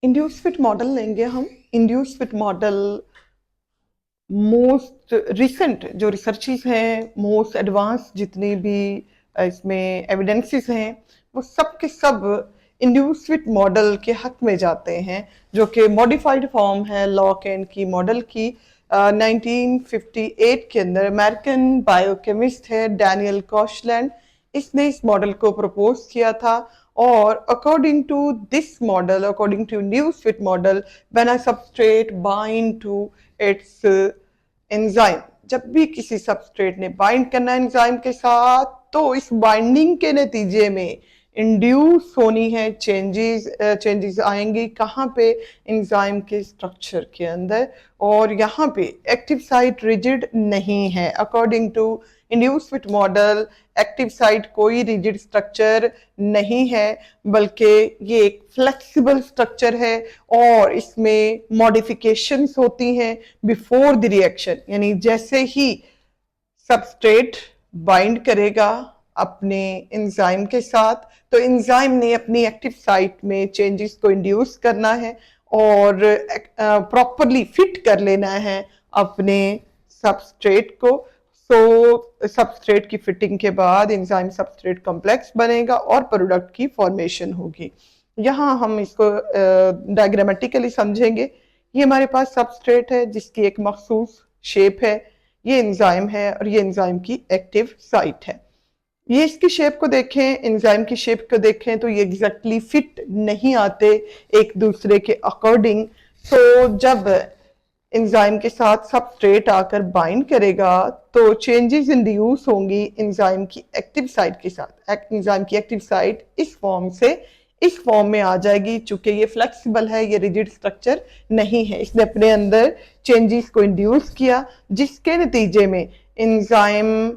Induce fit model लेंगे हम। Induce fit model most recent जो रिसर्चेस हैं, मोस्ट एडवांस जितनी भी इसमें एविडेंसेस हैं, वो सब के सब इंड्यूस फिट मॉडल के हक में जाते हैं, जो कि मॉडिफाइड फॉर्म है लॉक एंड की मॉडल की। 1958 के अंदर अमेरिकन बायोकेमिस्ट है डैनियल कॉशलैंड, इसने इस मॉडल को प्रपोज किया था। और according to this model, according to induce fit model, when a substrate bind to its enzyme, जब भी किसी सबस्ट्रेट ने बाइंड करना है एंजाइम के साथ, तो इस बाइंडिंग के नतीजे में इंड्यूस होनी है चेंजेस आएंगी कहाँ पे? एंजाइम के स्ट्रक्चर के अंदर। और यहाँ पे एक्टिव साइट रिजिड नहीं है। According to induce fit model, active site कोई रिजिड स्ट्रक्चर नहीं है, बल्कि ये एक फ्लेक्सिबल स्ट्रक्चर है और इसमें मॉडिफिकेशंस होती हैं बिफोर द रिएक्शन। यानी जैसे ही सबस्ट्रेट बाइंड करेगा अपने एंजाइम के साथ, तो एंजाइम ने अपनी एक्टिव साइट में चेंजेस को इंड्यूस करना है और प्रॉपरली फिट कर लेना है अपने सबस्ट्रेट को। तो सबस्ट्रेट की फिटिंग के बाद एंजाइम सबस्ट्रेट कॉम्प्लेक्स बनेगा और प्रोडक्ट की फॉर्मेशन होगी। यहाँ हम इसको डायग्रामेटिकली समझेंगे। ये हमारे पास सबस्ट्रेट है जिसकी एक मखसूस शेप है, ये एंजाइम है और ये एंजाइम की एक्टिव साइट है। ये इसकी शेप को देखें, एंजाइम की शेप को देखें, तो ये एग्जैक्टली फिट नहीं आते एक दूसरे के अकॉर्डिंग। तो जब एंजाइम के साथ सबस्ट्रेट आकर बाइंड करेगा तो चेंजेस इंड्यूस होंगी एंजाइम की एक्टिव साइट के साथ। एंजाइम की एक्टिव साइट इस फॉर्म से इस फॉर्म में आ जाएगी। चूंकि ये फ्लेक्सिबल है, ये रिजिड स्ट्रक्चर नहीं है, इसने अपने अंदर चेंजेस को इंड्यूस किया, जिसके नतीजे में एंजाइम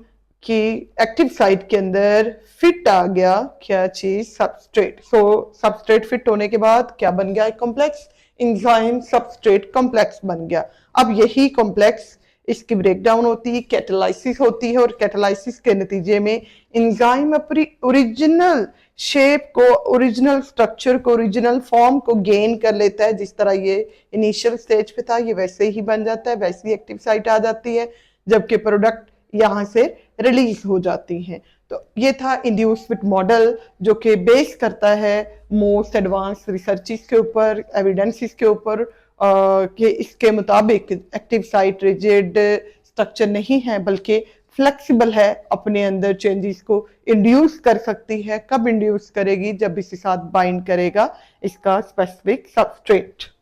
की एक्टिव साइट के अंदर फिट आ गया क्या चीज? सबस्ट्रेट। सो सबस्ट्रेट फिट होने के बाद क्या बन गया? कॉम्प्लेक्स एंजाइम सबस्ट्रेट कॉम्प्लेक्स बन गया। अब यही कॉम्प्लेक्स, इसकी ब्रेकडाउन होती है, कैटालाइसिस होती है, और कैटालाइसिस के नतीजे में एंजाइम अपनी ओरिजिनल शेप को, ओरिजिनल स्ट्रक्चर को, ओरिजिनल फॉर्म को गेन कर लेता है। जिस तरह ये इनिशियल स्टेज पे था, ये वैसे ही बन जाता है, वैसी एक्टिव साइट आ जाती है, जबकि प्रोडक्ट यहाँ से रिलीज हो जाती हैं। तो ये था इंड्यूस फिट मॉडल, जो कि बेस करता है मोस्ट एडवांस रिसर्चेस के ऊपर, एविडेंसेस के ऊपर, कि इसके मुताबिक एक्टिव साइट रिजिड स्ट्रक्चर नहीं है, बल्कि फ्लेक्सिबल है, अपने अंदर चेंजेस को इंड्यूस कर सकती है। कब इंड्यूस करेगी? जब इसके साथ बाइंड करेगा इसका स्पेसिफिक सबस्ट्रेट।